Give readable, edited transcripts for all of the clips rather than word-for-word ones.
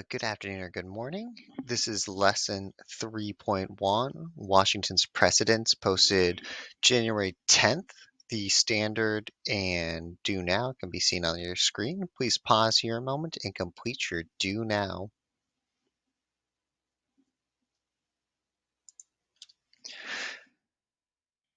Good afternoon or good morning. This is lesson 3.1, Washington's Precedents, posted January 10th. The standard and do now can be seen on your screen. Please pause here a moment and complete your do now.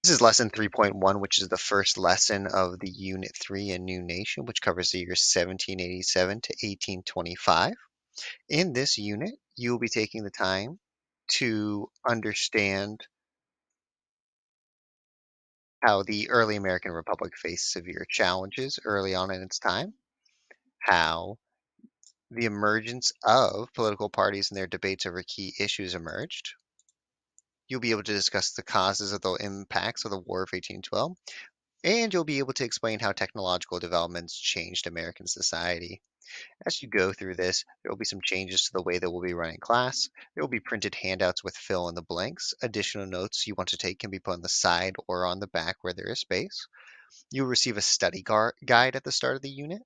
This is lesson 3.1, which is the first lesson of the Unit 3 in New Nation, which covers the years 1787 to 1825. In this unit, you will be taking the time to understand how the early American Republic faced severe challenges early on in its time, how the emergence of political parties and their debates over key issues emerged. You'll be able to discuss the causes of the impacts of the War of 1812, and you'll be able to explain how technological developments changed American society. As you go through this, there will be some changes to the way that we'll be running class. There will be printed handouts with fill in the blanks. Additional notes you want to take can be put on the side or on the back where there is space. You'll receive a study guide at the start of the unit.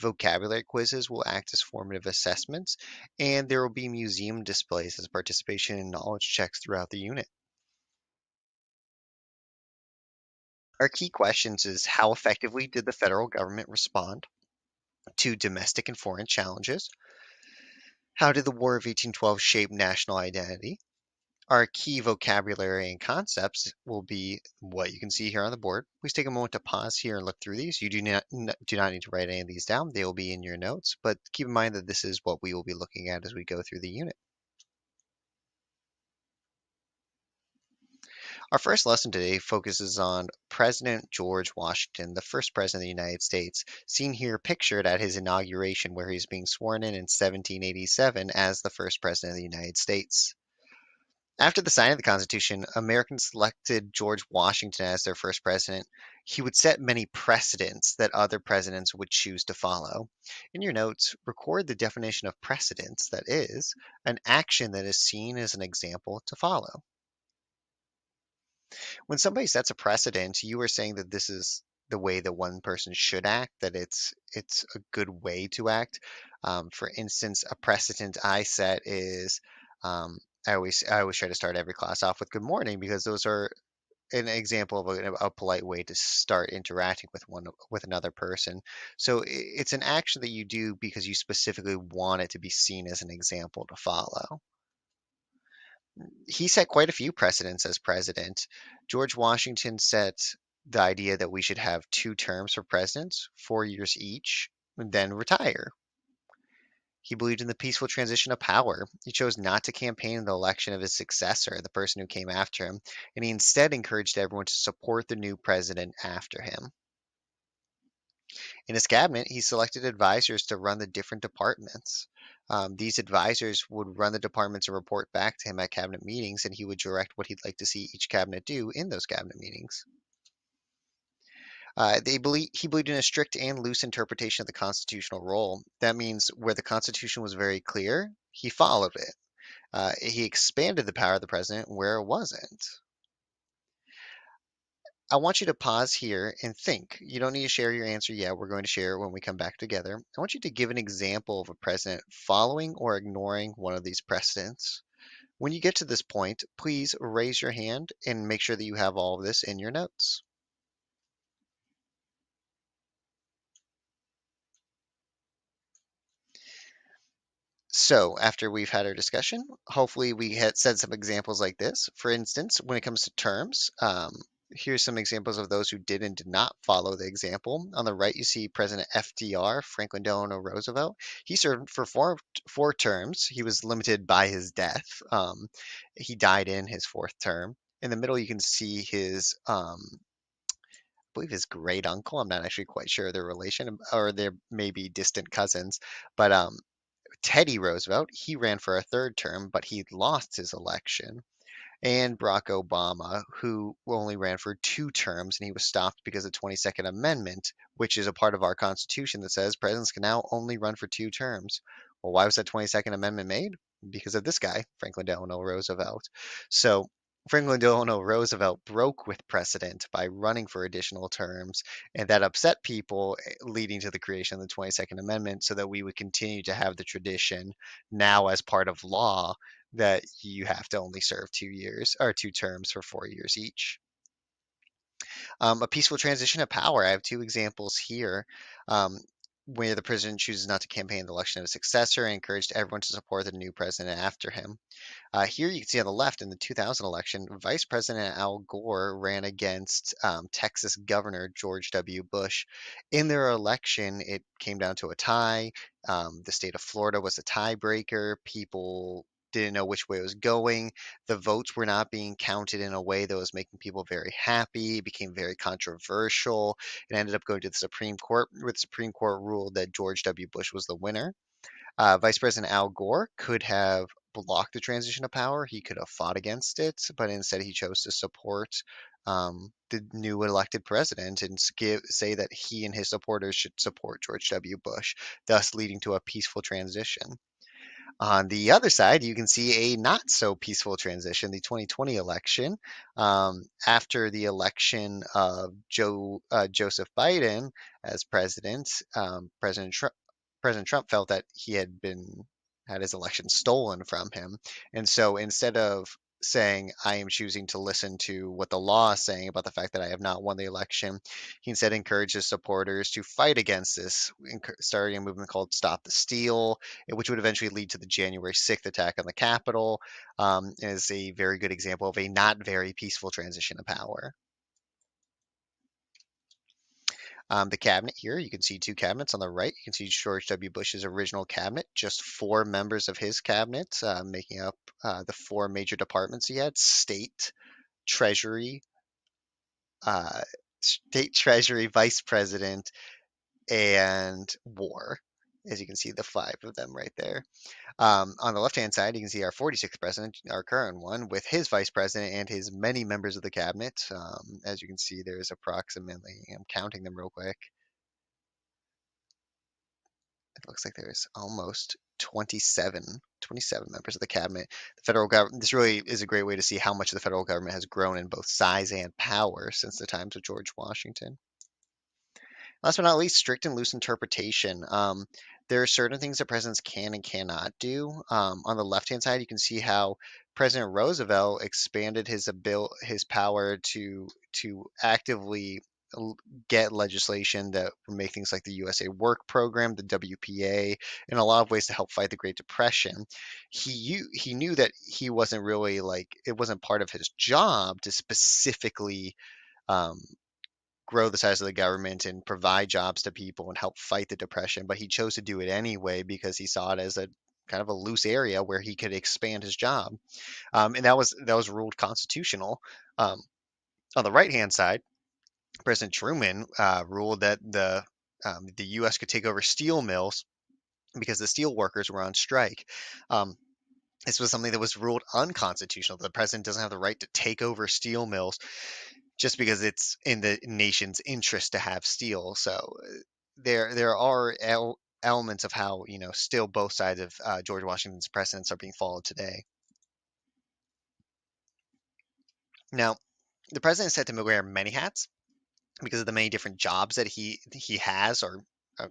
Vocabulary quizzes will act as formative assessments, and there will be museum displays as participation in knowledge checks throughout the unit. Our key questions is how effectively did the federal government respond to domestic and foreign challenges? How did the War of 1812 shape national identity? Our key vocabulary and concepts will be what you can see here on the board. Please take a moment to pause here and look through these. You do not need to write any of these down. They will be in your notes, but keep in mind that this is what we will be looking at as we go through the unit. Our first lesson today focuses on President George Washington, the first president of the United States, seen here pictured at his inauguration where he's being sworn in 1787 as the first president of the United States. After the signing of the Constitution, Americans selected George Washington as their first president. He would set many precedents that other presidents would choose to follow. In your notes, record the definition of precedents, that is, an action that is seen as an example to follow. When somebody sets a precedent, you are saying that this is the way that one person should act, that it's a good way to act. For instance, a precedent I set is I always try to start every class off with good morning because those are an example of a polite way to start interacting with another person. So it's an action that you do because you specifically want it to be seen as an example to follow. He set quite a few precedents as president. George Washington set the idea that we should have two terms for presidents, 4 years each, and then retire. He believed in the peaceful transition of power. He chose not to campaign in the election of his successor, the person who came after him, and he instead encouraged everyone to support the new president after him. In his cabinet, he selected advisors to run the different departments. These advisors would run the departments and report back to him at cabinet meetings, and he would direct what he'd like to see each cabinet do in those cabinet meetings. He believed in a strict and loose interpretation of the constitutional role. That means where the Constitution was very clear, he followed it. He expanded the power of the president where it wasn't. I want you to pause here and think. You don't need to share your answer yet. We're going to share it when we come back together. I want you to give an example of a president following or ignoring one of these precedents. When you get to this point, please raise your hand and make sure that you have all of this in your notes. So after we've had our discussion, hopefully we had said some examples like this. For instance, when it comes to terms, here's some examples of those who did and did not follow the example. On the right, you see President FDR, Franklin Delano Roosevelt. He served for four terms. He was limited by his death. He died in his fourth term. In the middle, you can see his, I believe his great uncle. I'm not actually quite sure their relation, or they may be distant cousins, but Teddy Roosevelt, he ran for a third term, but he lost his election. And Barack Obama, who only ran for 2 terms, and he was stopped because of the 22nd Amendment, which is a part of our Constitution that says presidents can now only run for 2 terms. Well, why was that 22nd Amendment made? Because of this guy, Franklin Delano Roosevelt. So Franklin Delano Roosevelt broke with precedent by running for additional terms, and that upset people, leading to the creation of the 22nd Amendment, so that we would continue to have the tradition now as part of law that you have to only serve 2 years or 2 terms for 4 years each. A peaceful transition of power. I have two examples here. Um, where the president chooses not to campaign the election of a successor and encouraged everyone to support the new president after him. Here you can see on the left in the 2000 election, Vice President Al Gore ran against Texas Governor George W. Bush. In their election, it came down to a tie. The state of Florida was a tiebreaker. People didn't know which way it was going. The votes were not being counted in a way that was making people very happy. It became very controversial. It ended up going to the Supreme Court, where the Supreme Court ruled that George W. Bush was the winner. Vice President Al Gore could have blocked the transition of power. He could have fought against it, but instead he chose to support the new elected president and say that he and his supporters should support George W. Bush, thus leading to a peaceful transition. On the other side, you can see a not so peaceful transition, the 2020 election. After the election of Joseph Biden as president, President Trump felt that he had his election stolen from him. And so instead of saying, I am choosing to listen to what the law is saying about the fact that I have not won the election, he instead encouraged his supporters to fight against this, starting a movement called Stop the Steal, which would eventually lead to the January 6th attack on the Capitol, is a very good example of a not very peaceful transition of power. The cabinet here, you can see two cabinets on the right. You can see George W. Bush's original cabinet, just four members of his cabinet, making up the four major departments he had: Treasury, State Treasury, Vice President, and War. As you can see, the five of them right there. On the left-hand side, you can see our 46th president, our current one, with his vice president and his many members of the cabinet. As you can see, there's approximately, I'm counting them real quick. It looks like there's almost 27 members of the cabinet. The federal government, this really is a great way to see how much the federal government has grown in both size and power since the times of George Washington. Last but not least, strict and loose interpretation. There are certain things that presidents can and cannot do. On the left-hand side, you can see how President Roosevelt expanded his power to actively get legislation that would make things like the USA Work Program, the WPA, in a lot of ways to help fight the Great Depression. He knew that he wasn't really like it wasn't part of his job to specifically um, grow the size of the government and provide jobs to people and help fight the depression, but he chose to do it anyway because he saw it as a kind of a loose area where he could expand his job, and that was ruled constitutional. Um, on the right hand side, President Truman ruled that the U.S. could take over steel mills because the steel workers were on strike. Um, this was something that was ruled unconstitutional. The president doesn't have the right to take over steel mills just because it's in the nation's interest to have steel. So there are elements of how still both sides of George Washington's precedents are being followed today. Now, the president is said to wear many hats because of the many different jobs that he has or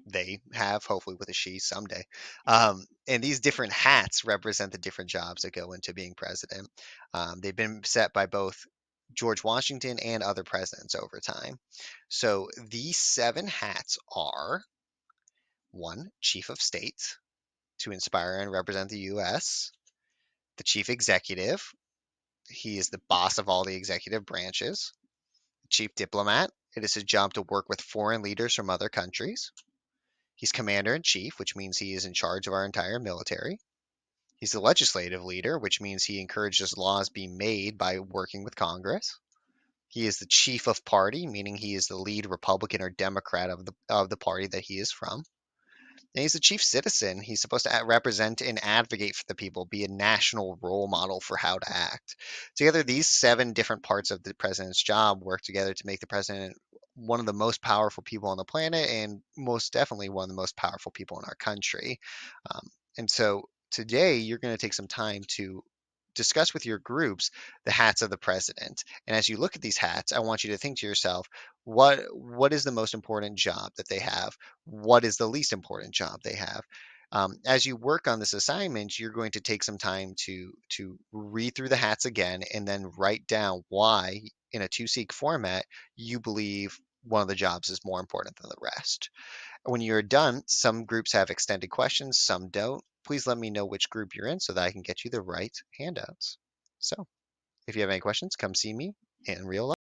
they have, hopefully with a she someday. And these different hats represent the different jobs that go into being president. They've been set by both George Washington and other presidents over time. So these seven hats are: one, chief of state, to inspire and represent the U.S., the chief executive, he is the boss of all the executive branches, chief diplomat, it is his job to work with foreign leaders from other countries. He's commander in chief, which means he is in charge of our entire military. He's the legislative leader, which means he encourages laws being made by working with Congress. He is the chief of party, meaning he is the lead Republican or Democrat of the party that he is from. And he's the chief citizen. He's supposed to represent and advocate for the people, be a national role model for how to act. Together, these seven different parts of the president's job work together to make the president one of the most powerful people on the planet and most definitely one of the most powerful people in our country. And so today, you're going to take some time to discuss with your groups the hats of the president. And as you look at these hats, I want you to think to yourself, what is the most important job that they have? What is the least important job they have? As you work on this assignment, you're going to take some time to read through the hats again and then write down why, in a two-seek format, you believe one of the jobs is more important than the rest. When you're done, some groups have extended questions, some don't. Please let me know which group you're in so that I can get you the right handouts. So, if you have any questions, come see me in real life.